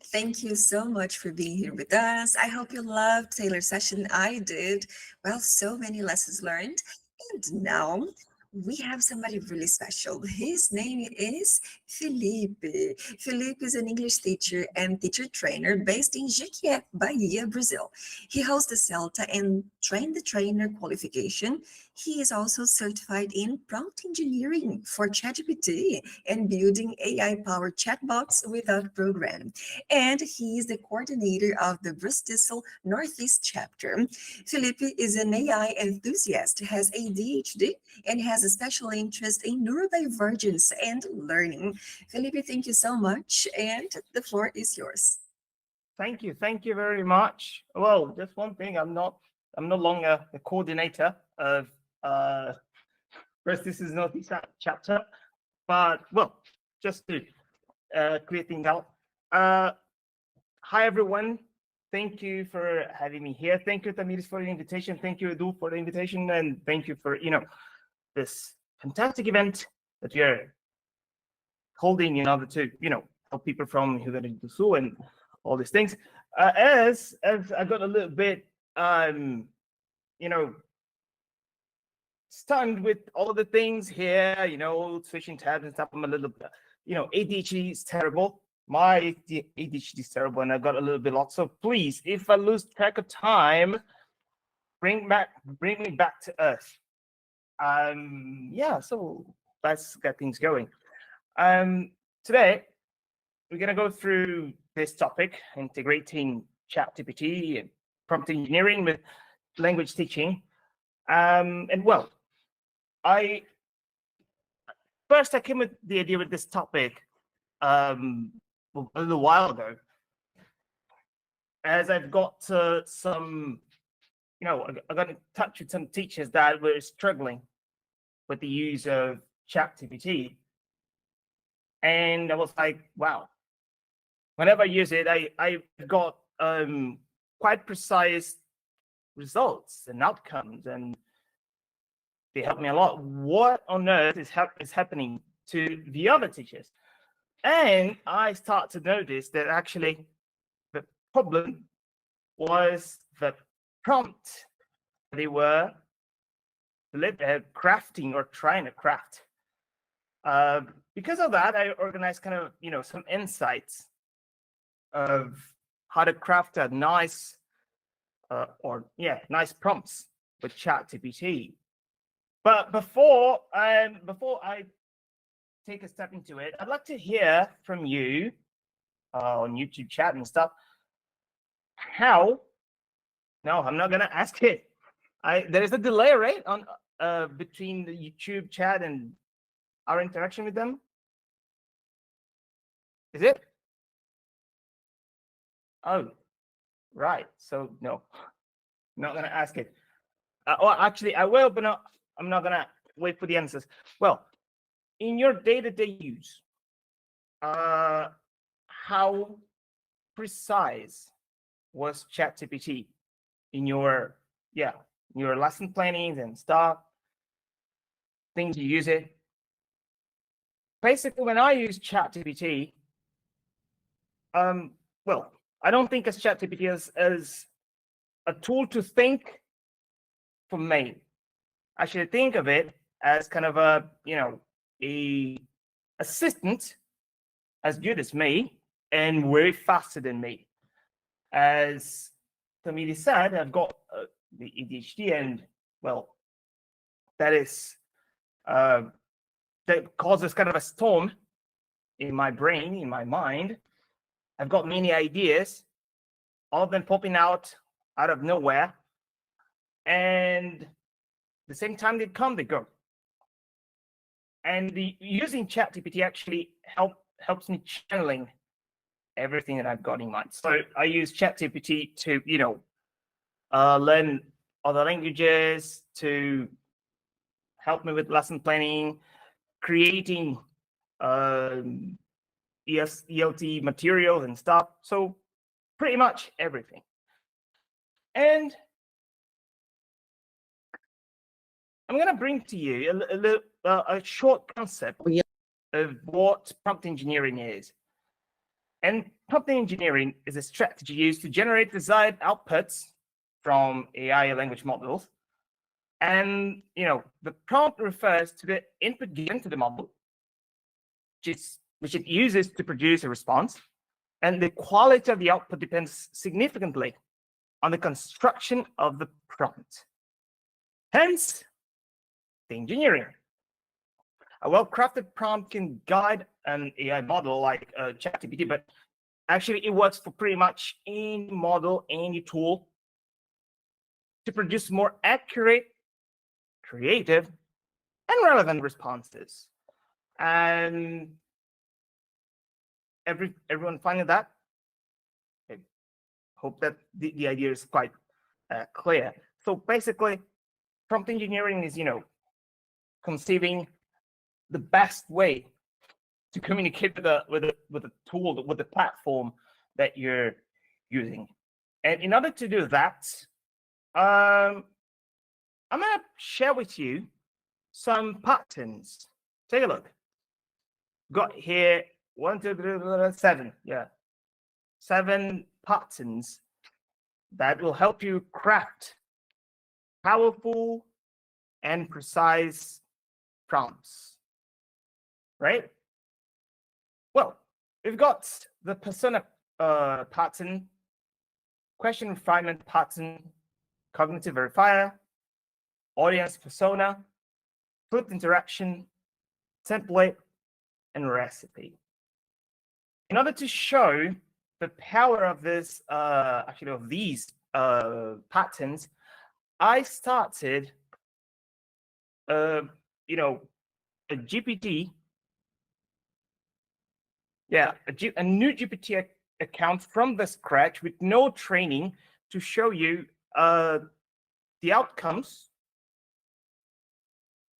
Thank you so much for being here with us. I hope you loved Taylor's session. I did. Well, so many lessons learned. And now we have somebody really special. His name is Filipe. Filipe is an English teacher and teacher trainer based in Jequié, Bahia, Brazil. He holds the CELTA and train the trainer qualification. He is also certified in prompt engineering for ChatGPT and building AI-powered chatbots without program. And he is the coordinator of the Bristol Northeast chapter. Felipe is an AI enthusiast, has ADHD, and has a special interest in neurodivergence and learning. Felipe, thank you so much, and the floor is yours. Thank you very much. Well, just one thing, I'm no longer the coordinator of this is not this chapter, but well, just to clear things out. Hi everyone. Thank you for having me here. Thank you, Tamiris, for the invitation. Thank you, Edu, for the invitation, and thank you for this fantastic event that you're holding in order to help people from Rio Grande do Sul and all these things. As I got a little bit stunned with all the things here, switching tabs and stuff. I'm a little bit, ADHD is terrible. My ADHD is terrible, and I got a little bit lost. So please, if I lose track of time, bring me back to earth. So let's get things going. Today we're gonna go through this topic, integrating ChatGPT and prompt engineering with language teaching. And well, I came with the idea with this topic a little while ago, as I've got some, I got in touch with some teachers that were struggling with the use of ChatGPT, and I was like, wow. Whenever I use it, I got quite precise results and outcomes, and they help me a lot. What on earth is happening to the other teachers? And I start to notice that actually the problem was the prompt they were crafting or trying to craft. Because of that, I organized kind of some insights of how to craft a nice nice prompts with ChatGPT. But before I take a step into it, I'd like to hear from you on YouTube chat and stuff. How? No, I'm not gonna ask it. There is a delay, right, on between the YouTube chat and our interaction with them. Is it? Oh, right. So no, I'm not gonna ask it. Well, actually, I will, but I'm not gonna wait for the answers. Well, in your day-to-day use, how precise was ChatGPT in your lesson plannings and stuff, things you use it? Basically, when I use ChatGPT, well, I don't think of ChatGPT as a tool to think for me. I should think of it as kind of a assistant as good as me and way faster than me. As Tamiri said, I've got the ADHD, and well, that causes kind of a storm in my brain, in my mind. I've got many ideas, all of them popping out of nowhere, and the same time they come, they go. And using ChatGPT actually helps me channeling everything that I've got in mind. So I use ChatGPT to learn other languages, to help me with lesson planning, creating ELT materials and stuff. So pretty much everything. And I'm going to bring to you a short concept of what prompt engineering is. And prompt engineering is a strategy used to generate desired outputs from AI language models. And the prompt refers to the input given to the model, which it uses to produce a response. And the quality of the output depends significantly on the construction of the prompt. Hence, the engineering. A well-crafted prompt can guide an AI model like ChatGPT, but actually it works for pretty much any model, any tool to produce more accurate, creative, and relevant responses. And everyone finding that? I hope that the idea is quite clear. So basically, prompt engineering is, conceiving the best way to communicate with the tool, with the platform that you're using. And in order to do that, I'm going to share with you some patterns. Take a look. Got here 1, 2, 3, 7. Yeah, 7 patterns that will help you craft powerful and precise prompts. Right? Well, we've got the persona pattern, question refinement pattern, cognitive verifier, audience persona, flip interaction, template, and recipe. In order to show the power of this, of these patterns, I started, a GPT. Yeah, a new GPT account from the scratch with no training to show you the outcomes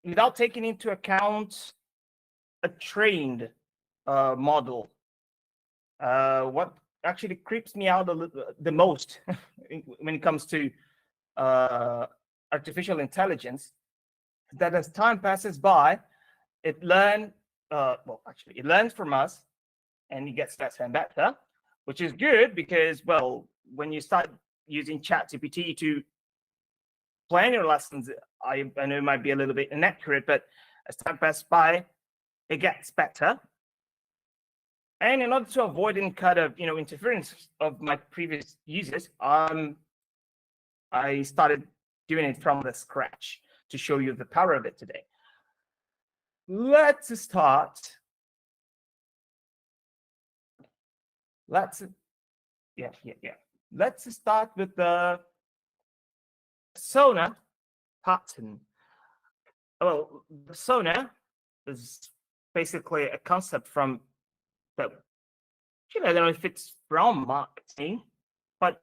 without taking into account a trained model. What actually creeps me out the most when it comes to artificial intelligence is that as time passes by, it learns from us, and it gets better and better, which is good because, well, when you start using ChatGPT to plan your lessons, I know it might be a little bit inaccurate, but as time passes by, it gets better. And in order to avoid any kind of interference of my previous users, I started doing it from the scratch to show you the power of it today. Let's start. Let's start with the persona pattern. Well, persona is basically a concept from that. I don't know if it's from marketing, but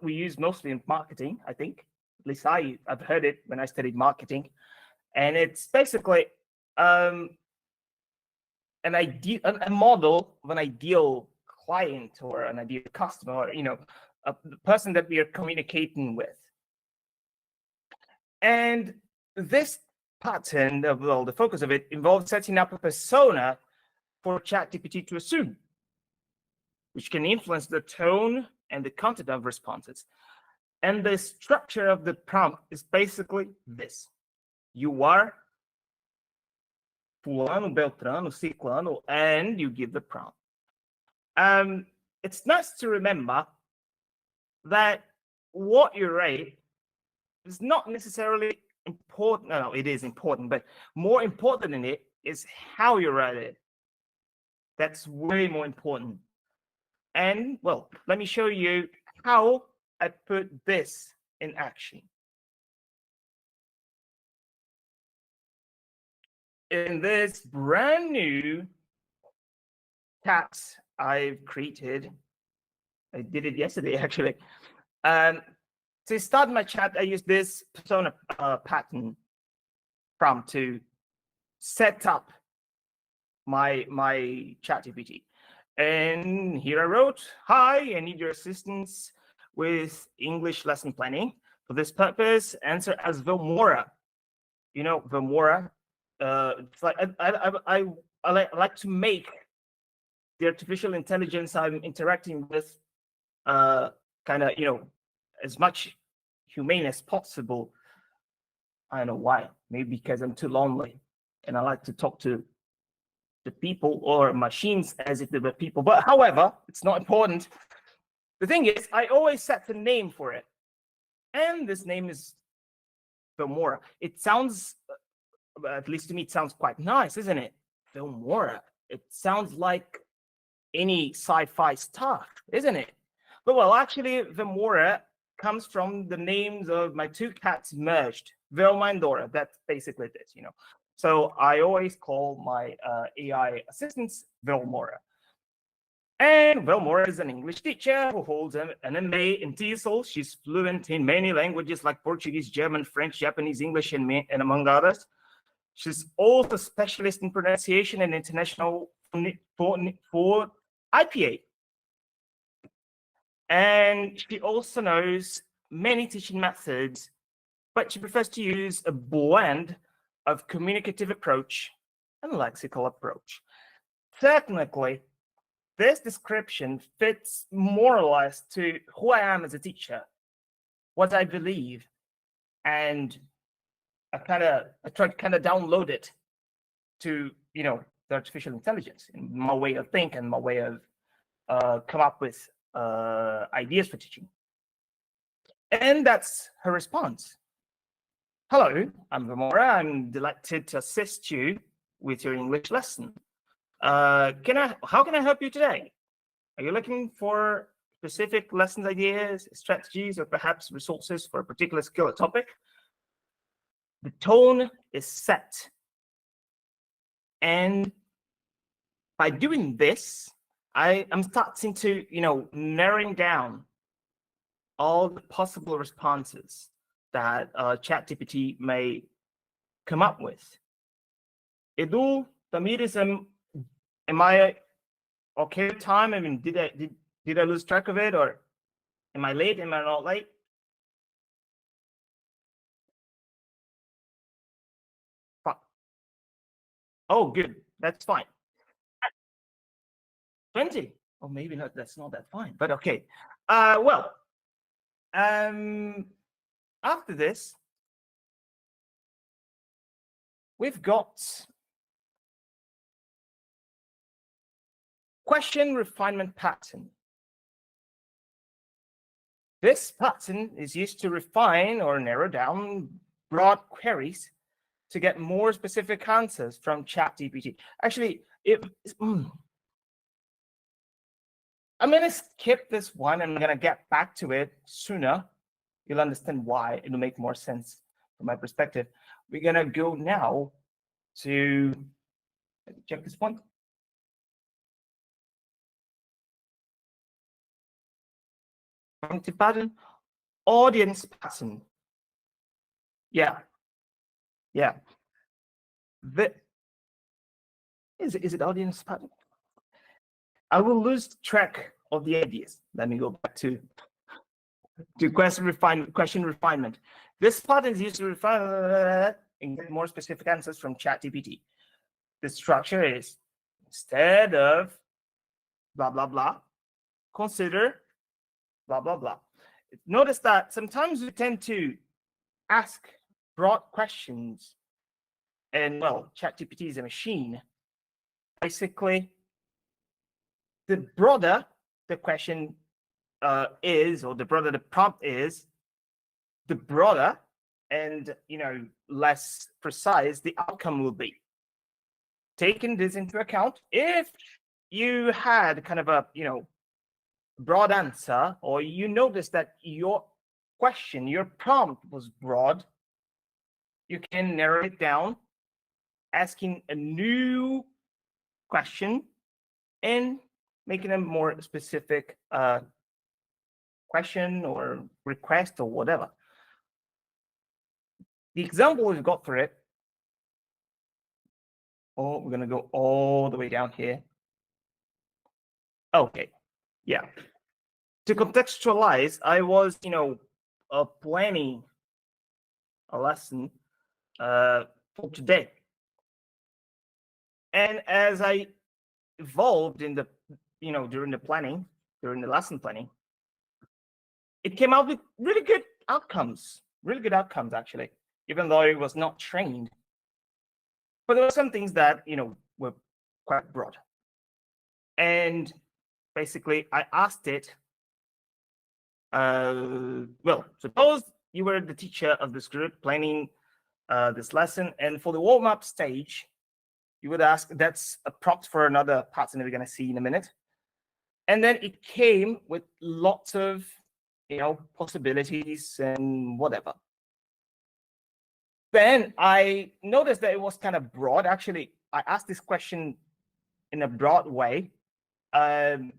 we use mostly in marketing. I think, at least I've heard it when I studied marketing, and it's basically a model of an ideal client or an ideal customer, or a person that we are communicating with. And this pattern, the focus of it involves setting up a persona for ChatGPT to assume, which can influence the tone and the content of responses. And the structure of the prompt is basically this. You are fulano, beltrano, ciclano, and you give the prompt. It's nice to remember that what you write is not necessarily important. No, it is important, but more important than it is how you write it. That's way more important. And, well, let me show you how I put this in action. In this brand new task I've created, I did it yesterday, actually. To start my chat, I use this persona pattern prompt to set up my ChatGPT. And here I wrote, "Hi, I need your assistance with English lesson planning. For this purpose, answer as Vilmora." Vilmora. It's like I like to make the artificial intelligence I'm interacting with kind of, as much humane as possible. I don't know why. Maybe because I'm too lonely and I like to talk to the people or machines as if they were people. But however, it's not important. The thing is, I always set a name for it. And this name is Filmora. It sounds, at least to me, it sounds quite nice, isn't it? Filmora. It sounds like any sci-fi stuff, isn't it? But well, actually, Filmora comes from the names of my two cats merged, Vilma and Dora. That's basically this, So I always call my AI assistants Vilmora. And Vilmora is an English teacher who holds an MA in TESOL. She's fluent in many languages like Portuguese, German, French, Japanese, English, and among others. She's also a specialist in pronunciation and international for IPA. And she also knows many teaching methods, but she prefers to use a blend of communicative approach and lexical approach. Technically, this description fits more or less to who I am as a teacher, what I believe, and I try to kind of download it to the artificial intelligence in my way of thinking, my way of come up with ideas for teaching. And that's her response. Hello, I'm Vilmora. I'm delighted to assist you with your English lesson. How can I help you today? Are you looking for specific lessons ideas, strategies, or perhaps resources for a particular skill or topic? The tone is set. And by doing this, I'm starting to, narrowing down all the possible responses that ChatGPT may come up with. Edu, Tamir, am I okay with time? I mean, did I lose track of it, or am I late? Am I not late? Oh, good. That's fine. 20. Or maybe not. That's not that fine. But okay. Well. After this, we've got question refinement pattern. This pattern is used to refine or narrow down broad queries to get more specific answers from ChatGPT. Actually, I'm going to skip this one and I'm going to get back to it sooner. You'll understand why. It'll make more sense from my perspective. We're going to go now to check this one. Pattern, audience pattern. Yeah. Is it audience pattern? I will lose track of the ideas. Let me go back to question refinement. This pattern is used to refine and get more specific answers from ChatGPT. The structure is, instead of blah, blah, blah, consider blah, blah, blah. Notice that sometimes we tend to ask broad questions, and well, ChatGPT is a machine. Basically, the broader the question is, or the broader the prompt is, the broader and less precise the outcome will be. Taking this into account, if you had kind of a broad answer, or you notice that your question, your prompt was broad, you can narrow it down, asking a new question and making a more specific question or request or whatever. The example we've got for it, we're going to go all the way down here. Okay, yeah. To contextualize, I was, planning a lesson for today. And as I evolved in the during the lesson planning, it came out with really good outcomes actually, even though it was not trained. But there were some things that, were quite broad. And basically I asked it, well, suppose you were the teacher of this group planning this lesson, and for the warm-up stage, you would ask, that's a prompt for another pattern that we're going to see in a minute. And then it came with lots of, possibilities and whatever. Then I noticed that it was kind of broad. Actually, I asked this question in a broad way on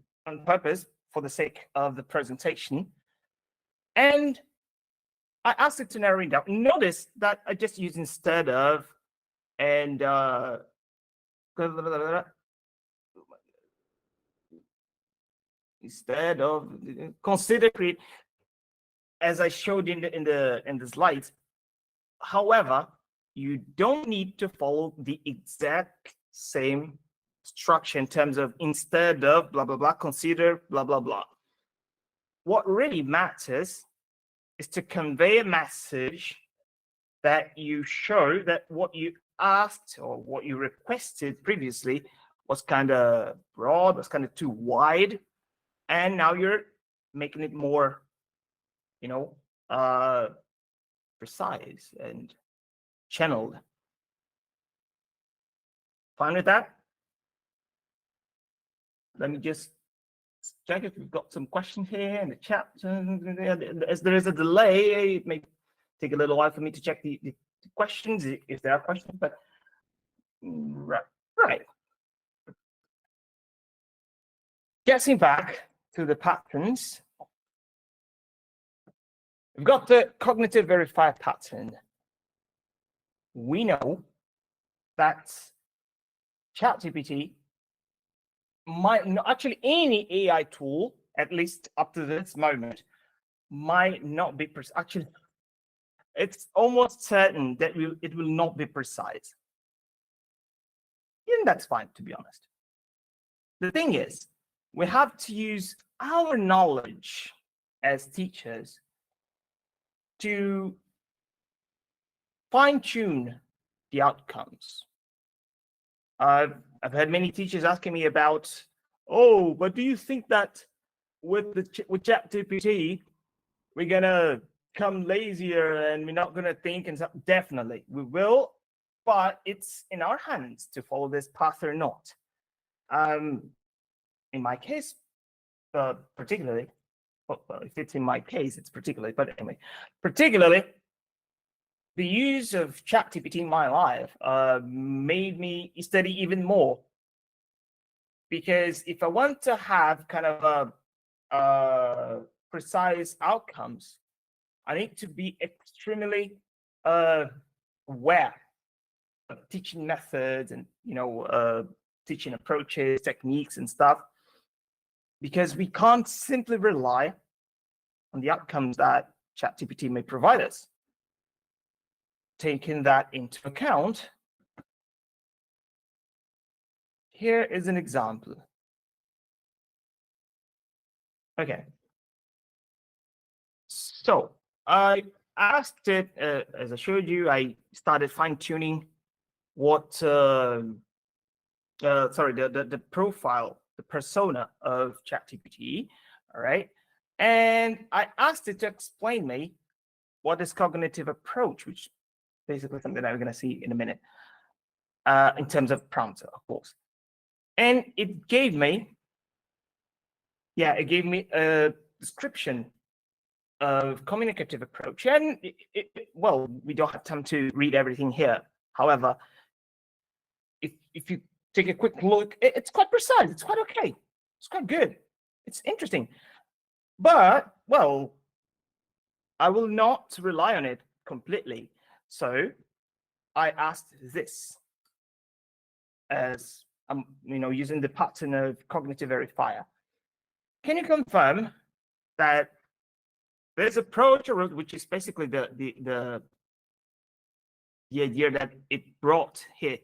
purpose for the sake of the presentation. And I asked it to narrow it down. Notice that I just used instead of and instead of consider create, as I showed in the slides. However, you don't need to follow the exact same structure in terms of instead of blah blah blah, consider blah blah blah. What really matters is to convey a message that you show that what you asked or what you requested previously was kind of broad, was kind of too wide, and now you're making it more, precise and channeled. Fine with that? Let me just check if we've got some questions here in the chat. As there is a delay, it may take a little while for me to check the questions, if there are questions, but right. Getting back to the patterns, we've got the cognitive verifier pattern. We know that ChatGPT might not, actually any AI tool, at least up to this moment, might not be precise. Actually, it's almost certain that it will not be precise. And that's fine, to be honest. The thing is, we have to use our knowledge as teachers to fine-tune the outcomes. I've had many teachers asking me about, oh, but do you think that with ChatGPT, we're gonna become lazier and we're not gonna think? And so, definitely we will, but it's in our hands to follow this path or not. In my case, particularly, well, if it's in my case, it's particularly, but anyway, particularly, the use of ChatGPT in my life made me study even more. Because if I want to have kind of precise outcomes, I need to be extremely aware of teaching methods and teaching approaches, techniques, and stuff. Because we can't simply rely on the outcomes that ChatGPT may provide us. Taking that into account, here is an example. Okay. So I asked it, as I showed you, I started fine-tuning what, the profile, the persona of ChatGPT, all right? And I asked it to explain me what is cognitive approach, which basically something that we're going to see in a minute, in terms of prompts, of course. And it gave me, a description of communicative approach. And well, we don't have time to read everything here. However, if you take a quick look, it's quite precise. It's quite okay. It's quite good. It's interesting. But, well, I will not rely on it completely. So I asked this as I'm, using the pattern of cognitive verifier. Can you confirm that this approach, which is basically the idea that it brought here,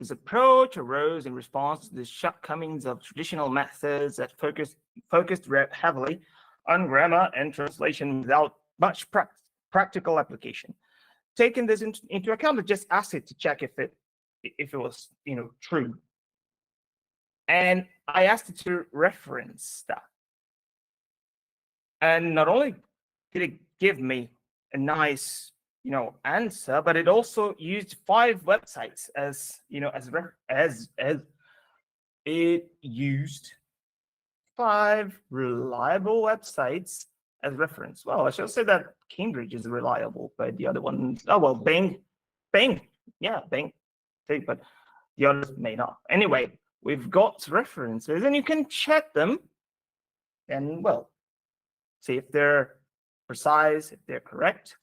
This approach arose in response to the shortcomings of traditional methods that focused heavily on grammar and translation without much practical application. Taking this into account, I just asked it to check if it was true, and I asked it to reference that. And not only did it give me a nice answer, but it also used 5 websites as it used 5 reliable websites as reference. Well, I should say that Cambridge is reliable, but the other ones, oh well, Bing, yeah, Bing, but the others may not. Anyway, we've got references, and you can check them, and well, see if they're precise, if they're correct.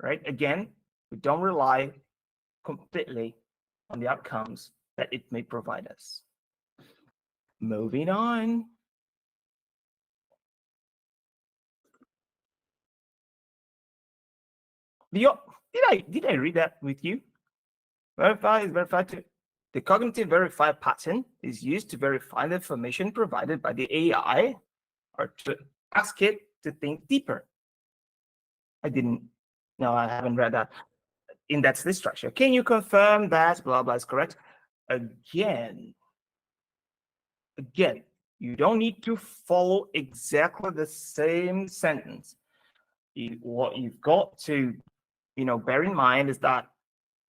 Right? Again, we don't rely completely on the outcomes that it may provide us. Moving on. Did I read that with you? Verify is verified to the cognitive verify pattern is used to verify the information provided by the AI or to ask it to think deeper. No, I haven't read that. That's the structure. Can you confirm that blah blah is correct? Again, you don't need to follow exactly the same sentence. What you've got to bear in mind is that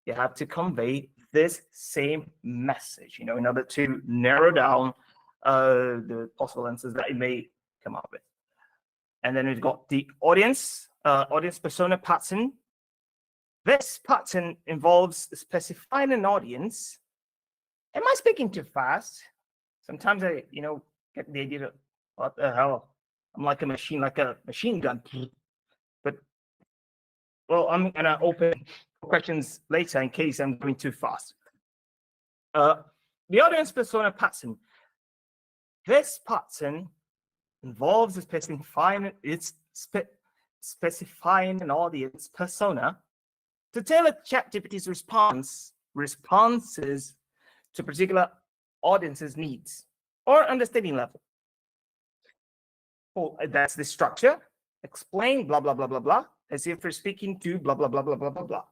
you have to convey this same message, in order to narrow down the possible answers that it may come up with. And then we've got the audience persona pattern. This pattern involves specifying an audience. Am I speaking too fast? Sometimes I, get the idea of what the hell? I'm like a machine gun. But well, I'm gonna open questions later in case I'm going too fast. The audience persona pattern. This pattern involves specifying an audience persona to tailor ChatGPT's responses to particular audience's needs or understanding level. Well, that's the structure. Explain blah blah blah blah blah as if you're speaking to blah blah blah blah blah blah blah.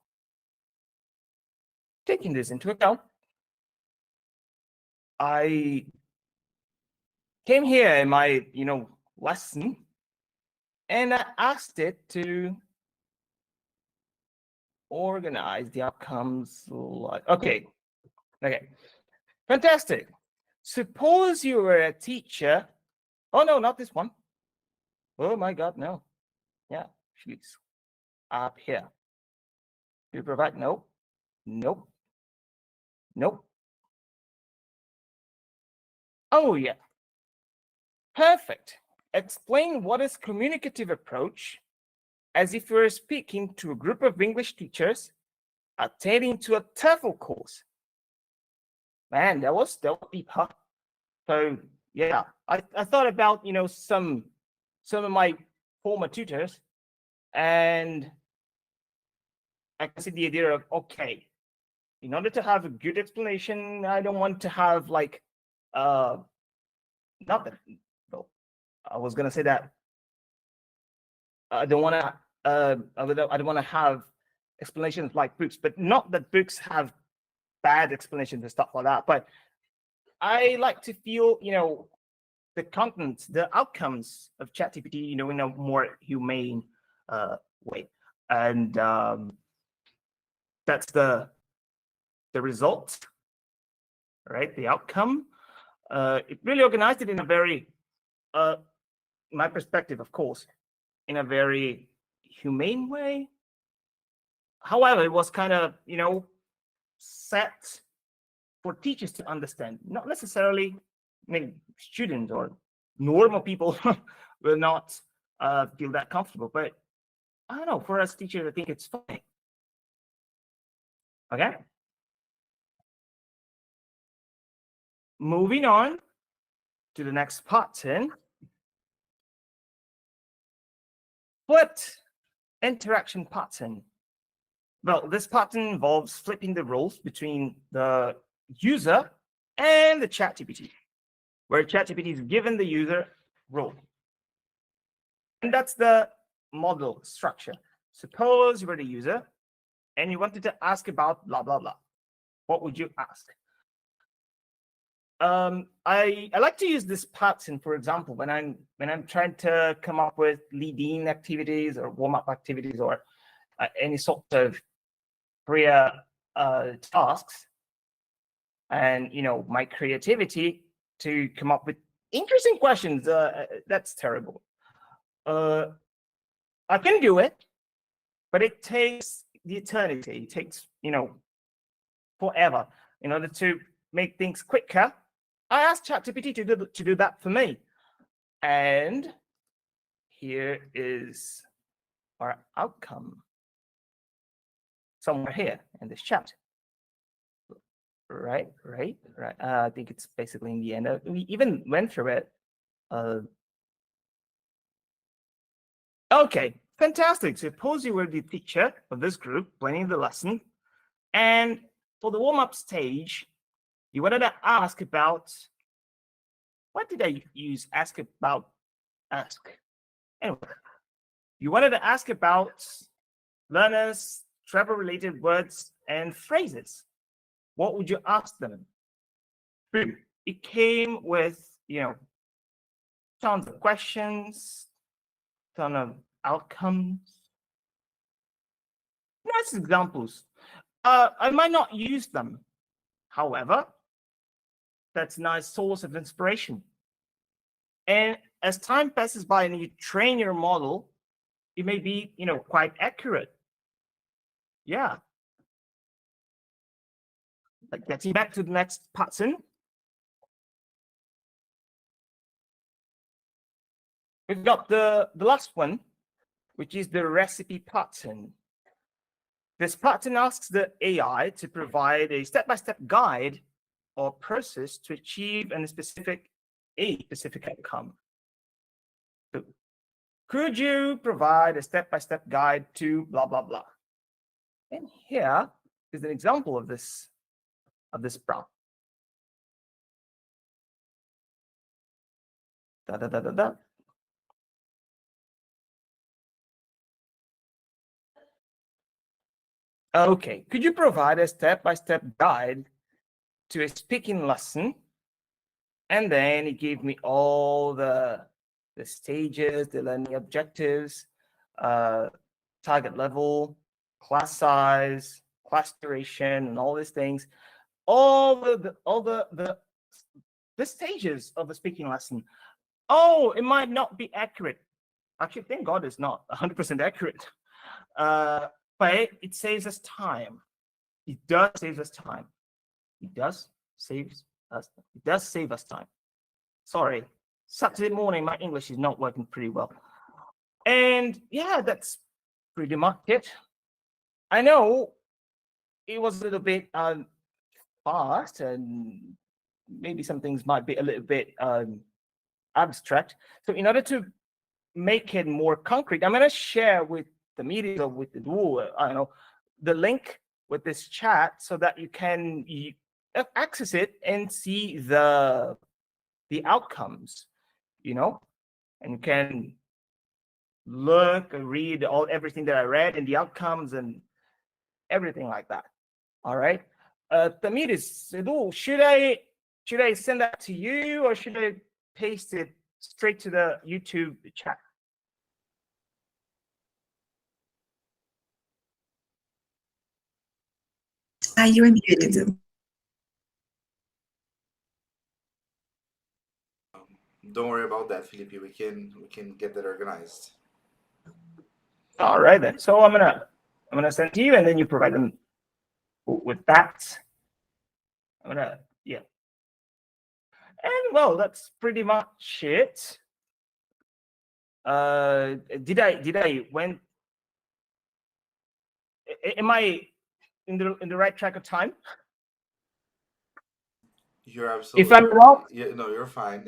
Taking this into account, I came here in my lesson and I asked it to organize the outcomes. Okay, fantastic. Suppose you were a teacher. Oh no, not this one. Oh my God, no. Yeah, please. Up here. You provide nope. Oh yeah. Perfect. Explain what is communicative approach as if you were speaking to a group of English teachers attending to a TOEFL course. Man, that was deep, huh? So yeah, I thought about some of my former tutors, and I can see the idea of, okay, in order to have a good explanation, I don't want to have like not that. Well, I was gonna say that I don't want to. I don't want to have explanations like books, but not that books have bad explanations and stuff like that. But I like to feel, the content, the outcomes of ChatGPT, in a more humane way, and that's the result, right? The outcome. It really organized it in a very, my perspective, of course, in a very humane way. However, it was kind of, set for teachers to understand, not necessarily, students or normal people will not feel that comfortable, but I don't know, for us teachers, I think it's fine. Okay. Moving on to the next pattern. Flipped interaction pattern. Well, this pattern involves flipping the roles between the user and the ChatGPT, where ChatGPT is given the user role. And that's the model structure. Suppose you were the user and you wanted to ask about blah, blah, blah. What would you ask? I like to use this pattern, for example, when I'm trying to come up with lead-in activities or warm-up activities or any sort of career tasks, and my creativity to come up with interesting questions. That's terrible. I can do it, but it takes the eternity. It takes forever in order to make things quicker. I asked ChatGPT to do that for me. And here is our outcome. Somewhere here in this chat. Right. I think it's basically in the end. We even went through it. Okay, fantastic. Suppose you were the teacher of this group planning the lesson. And for the warm-up stage, you wanted to ask about, what did I use? Ask. Anyway, you wanted to ask about learners, travel-related words and phrases. What would you ask them? It came with, tons of questions, ton of outcomes. Nice examples. I might not use them. However, that's a nice source of inspiration. And as time passes by and you train your model, it may be, quite accurate. Yeah. Like getting back to the next pattern. We've got the last one, which is the recipe pattern. This pattern asks the AI to provide a step-by-step guide or process to achieve a specific outcome. So, could you provide a step-by-step guide to blah, blah, blah? And here is an example of this prompt. Okay, could you provide a step-by-step guide to a speaking lesson? And then it gave me all the stages, the learning objectives, target level, class size, class duration, and all these things. All the stages of a speaking lesson. Oh, it might not be accurate. Actually, thank God it's not 100% accurate. But it saves us time. It does save us time. It does save us time. Sorry, Saturday morning, my English is not working pretty well. And yeah, that's pretty much it. I know it was a little bit fast, and maybe some things might be a little bit abstract. So in order to make it more concrete, I'm going to share with the meeting or with the Duo, the link with this chat so that you can access it and see the outcomes, and you can look and read everything that I read and the outcomes and everything like that. All right. Tamiris, should I send that to you or should I paste it straight to the YouTube chat? You're muted. Don't worry about that, Filipe. We can get that organized. All right then. So I'm gonna send to you, and then you provide them with that. And well, that's pretty much it. Did I went? Am I in the right track of time? You're absolutely. If I'm not, yeah, no, you're fine.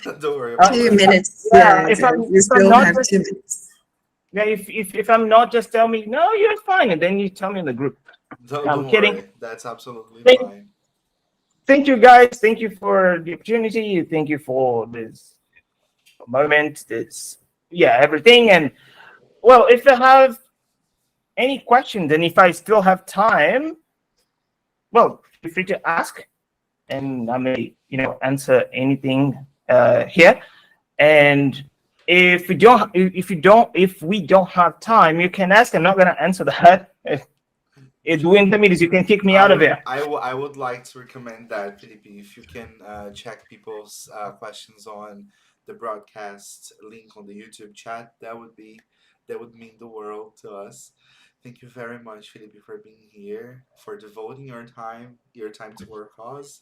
Don't worry about 2 that. minutes. Yeah, You still have 2 minutes. Yeah, if I'm not, just tell me, no, you're fine, and then you tell me in the group. Don't kidding. worry. That's absolutely Thank- fine. thank you guys. Thank you for the opportunity. Thank you for this moment. This, yeah, everything. And well, if you have any questions, and if I still have time, well, feel free to ask, and I may, answer anything here. And if we don't have time, you can ask. I'm not gonna answer that. If doing the meetings, you can kick me out of here. I would like to recommend that, Felipe, if you can check people's questions on the broadcast link on the YouTube chat, that would mean the world to us. Thank you very much, Felipe, for being here, for devoting your time to our cause.